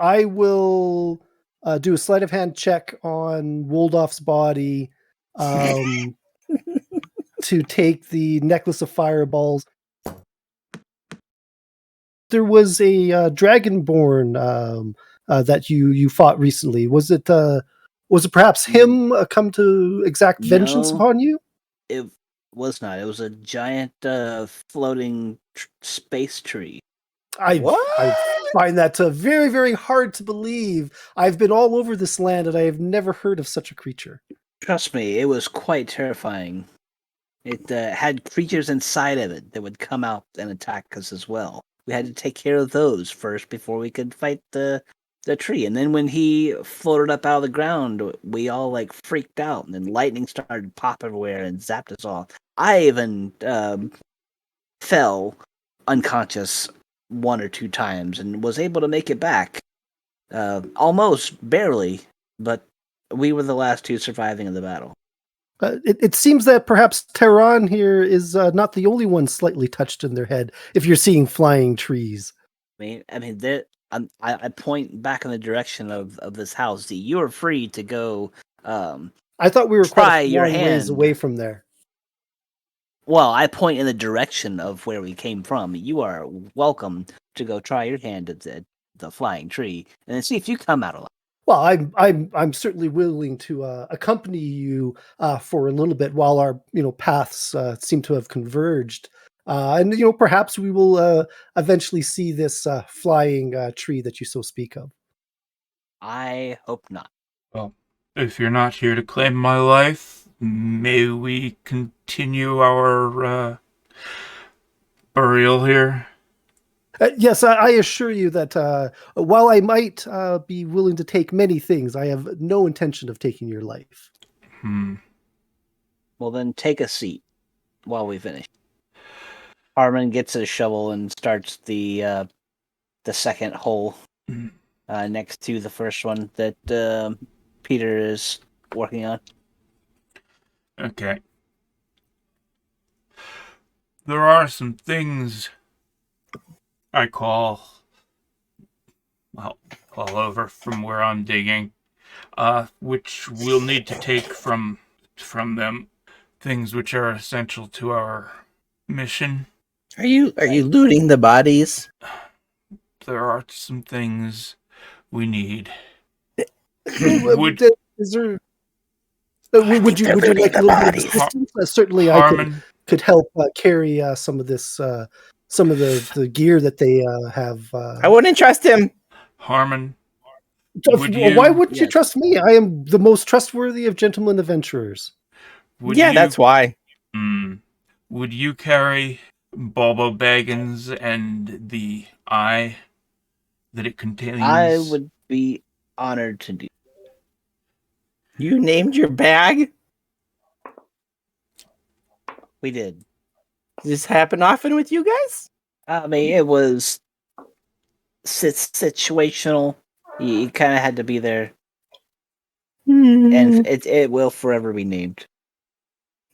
I will do a sleight of hand check on Woldolf's body to take the necklace of fireballs. There was a dragonborn that you fought recently. Was it perhaps him come to exact vengeance upon you? It was not. It was a giant floating space tree. I find that very, very hard to believe. I've been all over this land and I have never heard of such a creature. Trust me, it was quite terrifying. It had creatures inside of it that would come out and attack us as well. We had to take care of those first before we could fight the tree. And then when he floated up out of the ground, we all like freaked out, and then lightning started to pop everywhere and zapped us all. I even fell unconscious 1 or 2 times and was able to make it back, almost barely, but we were the last 2 surviving of the battle. It seems that perhaps Tehran here is not the only one slightly touched in their head. If you're seeing flying trees, I mean, I point back in the direction of this house. You are free to go. I thought we were try quite a your long ways hand away from there. Well, I point in the direction of where we came from. You are welcome to go try your hand at the flying tree and then see if you come out alive. Well, I'm certainly willing to accompany you for a little bit while our paths seem to have converged, and perhaps we will eventually see this flying tree that you so speak of. I hope not. Well, if you're not here to claim my life, may we continue our burial here? Yes, I assure you that while I might be willing to take many things, I have no intention of taking your life. Well, then take a seat while we finish. Harmon gets a shovel and starts the second hole next to the first one that Peter is working on. Okay. There are some things I call all over from where I'm digging, which we'll need to take from them, things which are essential to our mission. Are you looting the bodies? There are some things we need. Would you like a little bit of assistance? Certainly, Harmon, I could help carry some of this. Some of the gear that they have. I wouldn't trust him. Harmon, why wouldn't you trust me? I am the most trustworthy of gentlemen adventurers. That's why. Would you carry Bobo Baggins and the eye that it contains? I would be honored to do. You named your bag? We did. Does this happen often with you guys? I mean, it was situational. You kind of had to be there. And it will forever be named.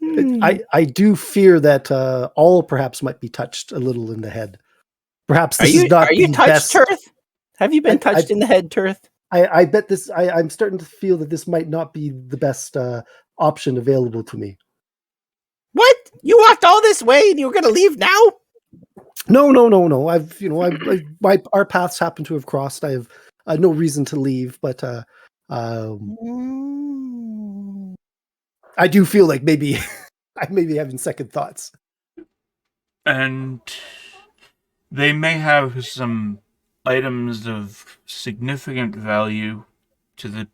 I do fear that all perhaps might be touched a little in the head. Perhaps this is not. Are you touched, best... Tirth? Have you been touched in the head, Tirth? I bet this. I'm starting to feel that this might not be the best option available to me. What? You walked all this way and you were going to leave now? No. Our paths happen to have crossed. I have no reason to leave, but I do feel like maybe I may be having second thoughts. And they may have some items of significant value to the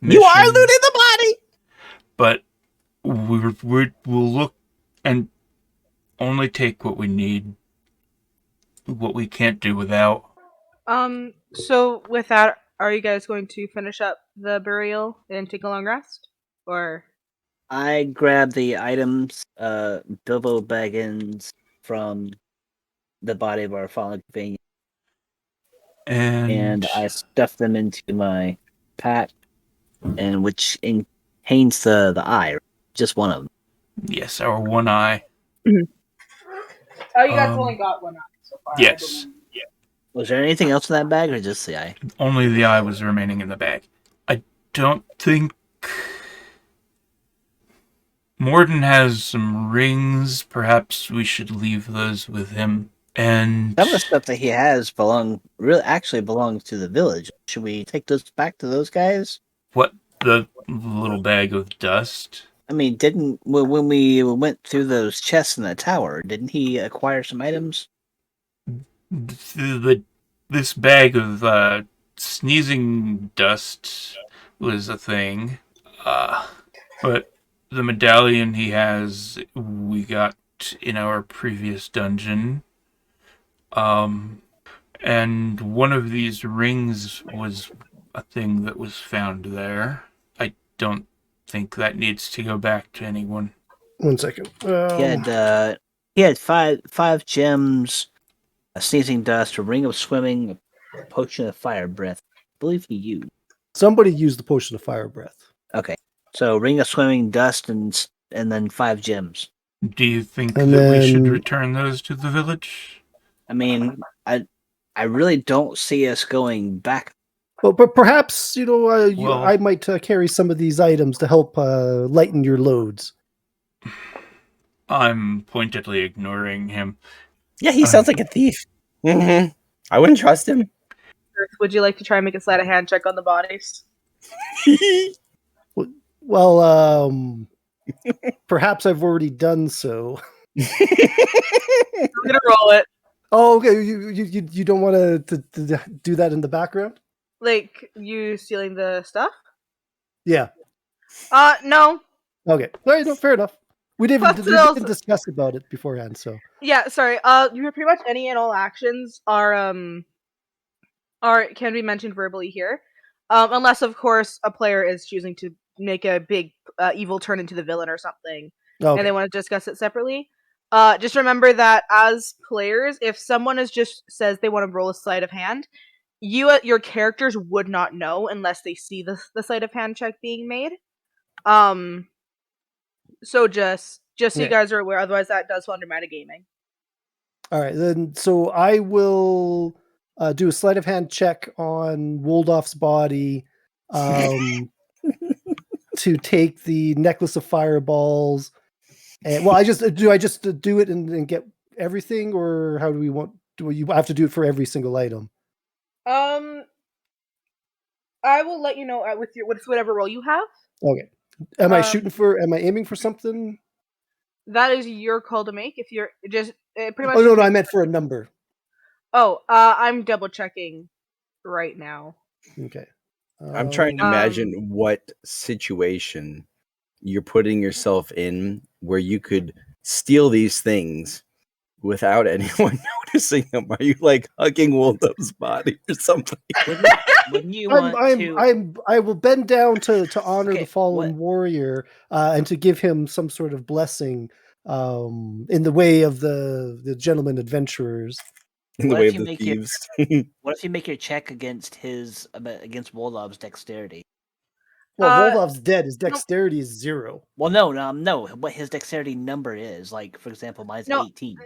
mission. You are looting the body! But we'll look and only take what we need, what we can't do without. So with that, are you guys going to finish up the burial and take a long rest? Or I grabbed the items, Bilbo Baggins from the body of our fallen companion, and I stuffed them into my pack, and which contains the eye, just one of them. Yes, our one eye. Oh, you guys only got one eye so far. Yes. Was there anything else in that bag, or just the eye? Only the eye was remaining in the bag. I don't think... Morden has some rings. Perhaps we should leave those with him. And Some of the stuff that he has actually belongs to the village. Should we take those back to those guys? what? The little bag of dust? I mean, when we went through those chests in the tower, didn't he acquire some items? This bag of sneezing dust was a thing. But the medallion he has, we got in our previous dungeon. And one of these rings was a thing that was found there. I don't think that needs to go back to anyone. 1 second. He had five gems, a sneezing dust, a ring of swimming, a potion of fire breath. I believe he used. Somebody used the potion of fire breath. Okay, so ring of swimming, dust, and then 5 gems. Do you think And that we should then- return those to the village? I mean, I really don't see us going back. Well, but perhaps Well- I might carry some of these items to help lighten your loads. I'm pointedly ignoring him. Yeah, he sounds like a thief. Mm-hmm. I wouldn't trust him. Would you like to try and make a sleight of hand check on the bodies? Well, perhaps I've already done so. I'm gonna roll it. Oh, okay. You don't want to do that in the background? Like you stealing the stuff? Yeah. No. Okay. All right, no, fair enough. We didn't Plus discuss about it beforehand, so. Yeah, sorry. You pretty much any and all actions are can be mentioned verbally here, unless of course a player is choosing to make a big evil turn into the villain or something, Okay. and they want to discuss it separately. Just remember that as players, if someone just says they want to roll a sleight of hand, your characters would not know unless they see the sleight of hand check being made. So just so you guys are aware, otherwise that does fall under metagaming. All right, then. So I will do a sleight of hand check on Woldolf's body to take the necklace of fireballs. And well, I just do it and get everything, or how do we want? Do you have to do it for every single item? I will let you know with whatever roll you have. Okay. Am I aiming for something? That is your call to make. If you're just pretty much. Oh no, I meant for a number. Oh, I'm double checking right now. Okay. I'm trying to imagine what situation you're putting yourself in where you could steal these things without anyone noticing them. Are you like hugging Woldup's body or something? Wouldn't you want to? I will bend down to honor Okay, the fallen warrior and to give him some sort of blessing in the way of the gentlemen adventurers. In the What way if of you the make your- thieves. What if you make your check against Woldov's dexterity? Well, Woldov's dead. His dexterity is 0. Well, no. What his dexterity number is, like for example, mine's 18.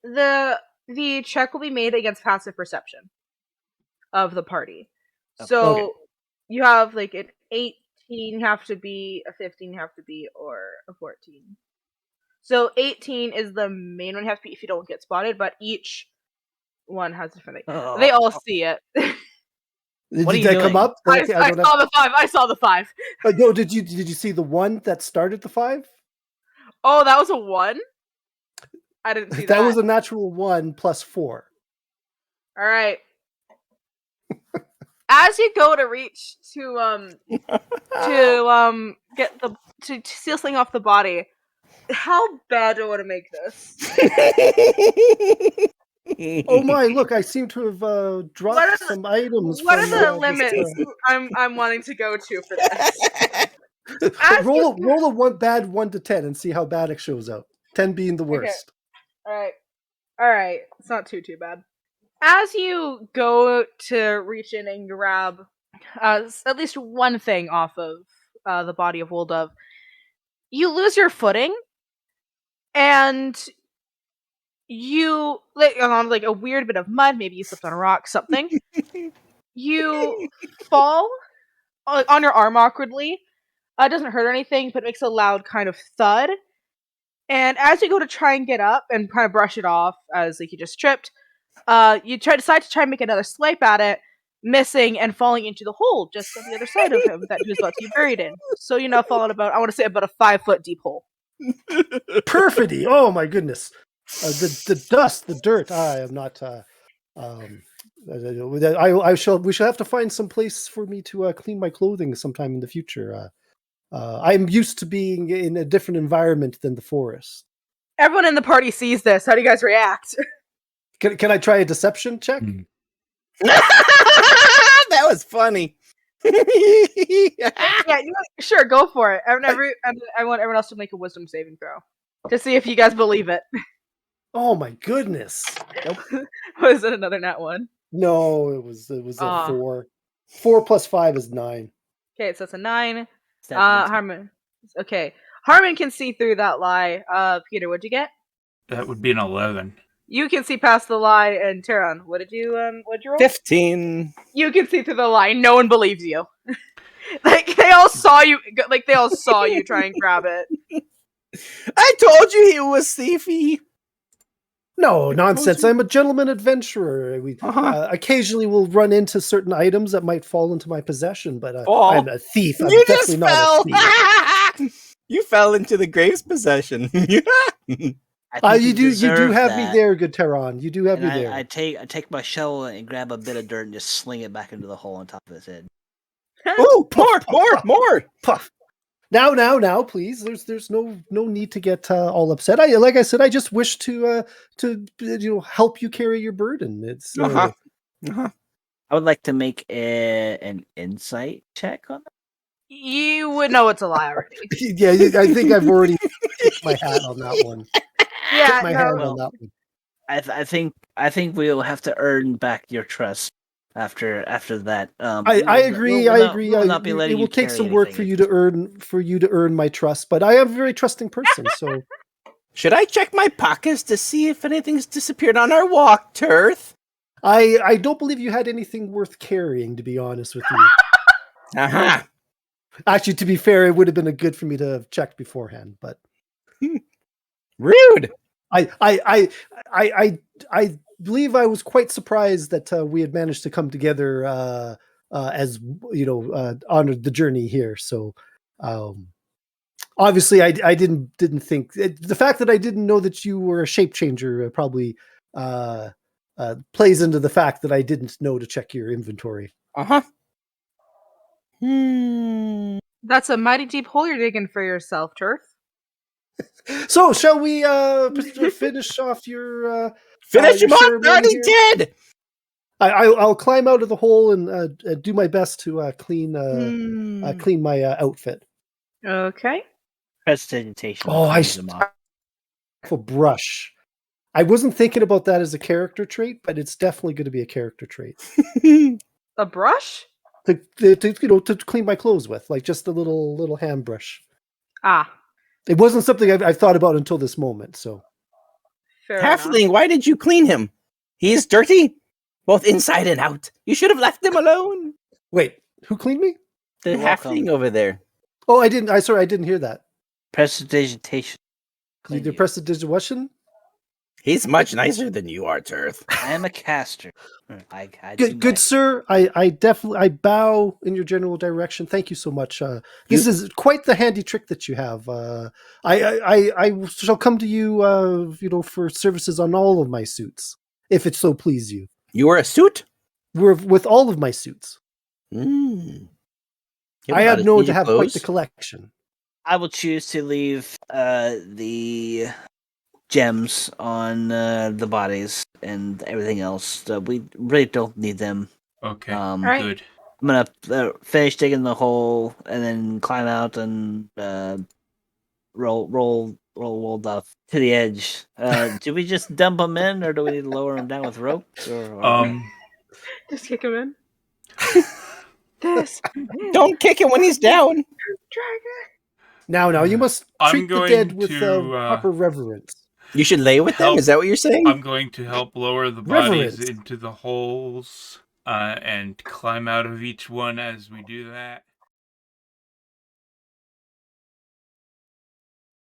The check will be made against passive perception of the party. Okay. So Okay. you have like an 18 have to be, a 15 have to be, or a 14. So 18 is the main one you have to be if you don't get spotted, but each one has different things. They all see it. Did What are you that come doing? up? I saw the 5. I saw the 5. No, did you see the one that started the 5? Oh, that was a 1? I didn't see that. That was a natural 1 plus 4. All right. As you go to reach to get to steal something off the body, how bad do I want to make this? Oh my! Look, I seem to have dropped What are the- some items. What are from, the limits I'm wanting to go to for this? As roll a 1 to 10 and see how bad it shows out. 10 being the worst. All right. It's not too bad. As you go to reach in and grab at least one thing off of the body of Woldov, you lose your footing, and you like on like a weird bit of mud. Maybe you slipped on a rock, something. You fall on your arm awkwardly. It doesn't hurt anything, but it makes a loud kind of thud. And as you go to try and get up and kind of brush it off, as like you just tripped, you decide to try and make another swipe at it, missing and falling into the hole just on the other side of him that he was about to be buried in. So you're now falling about, I want to say, about a 5-foot deep hole. Perfidy! Oh my goodness! The dust, the dirt. I am not. I shall. We shall have to find some place for me to clean my clothing sometime in the future. I'm used to being in a different environment than the forest. Everyone in the party sees this. How do you guys react? Can I try a deception check? That was funny. Yeah, sure, go for it. I want everyone else to make a wisdom saving throw to see if you guys believe it. Oh my goodness! Was it another nat one? No, it was a 4. 4 plus 5 is 9. Okay, so it's a 9. Harmon. Okay, Harmon can see through that lie. Peter, what'd you get? That would be an 11. You can see past the lie, and Taran, what'd you roll? 15. You can see through the lie. No one believes you. Like they all saw you. Like they all saw you try and grab it. I told you he was thiefy. No, nonsense. I'm a gentleman adventurer. We occasionally will run into certain items that might fall into my possession, but I'm a thief. I'm You definitely just not a thief. You fell into the Graves' possession. You do have me there, good Taran. You do have me there. I take my shovel and grab a bit of dirt and just sling it back into the hole on top of his head. Oh, more! Puff. Now, please. There's no need to get all upset. Like I said, I just wish to help you carry your burden. It's I would like to make an insight check on that. You would know it's a lie already. Yeah, I think I've already tipped my hat on that one. Yeah, hand on that one. I think we'll have to earn back your trust after that. I agree. We'll not be letting it will you take carry some work anything. for you to earn my trust, but I am a very trusting person. So, should I check my pockets to see if anything's disappeared on our walk, Tirth? I don't believe you had anything worth carrying, to be honest with you. Actually, to be fair, it would have been good for me to have checked beforehand, but rude. I believe I was quite surprised that we had managed to come together as on the journey here. So obviously, I didn't think the fact that I didn't know that you were a shape changer probably plays into the fact that I didn't know to check your inventory. That's a mighty deep hole you're digging for yourself, Turf. So, shall we finish off your finish him off? Not he dead. I'll climb out of the hole and do my best to clean my outfit. Okay. Prestidigitation. Oh, a brush. I wasn't thinking about that as a character trait, but it's definitely going to be a character trait. A brush? To clean my clothes with, like just a little hand brush. It wasn't something I've thought about until this moment. So, Halfling, why did you clean him? He's dirty, both inside and out. You should have left him alone. Wait, who cleaned me? The halfling over there. Oh, I didn't. I didn't hear that. Prestidigitation. You did prestidigitation? He's much nicer than you are, Tirth. I am a caster. Good sir. I bow in your general direction. Thank you so much. This is quite the handy trick that you have. I shall come to you, for services on all of my suits, if it so please you. You are a suit? We're with all of my suits. I am known to have quite the collection. I will choose to leave the gems on the bodies and everything else. We really don't need them. Okay, right. good. I'm gonna finish digging the hole and then climb out and roll off to the edge. Do we just dump them in, or do we need to lower them down with ropes? Just kick him in. Don't kick him when he's down. Now, you must treat the dead with proper reverence. You should lay with them? Is that what you're saying? I'm going to help lower the bodies Reverence. into the holes and climb out of each one as we do that.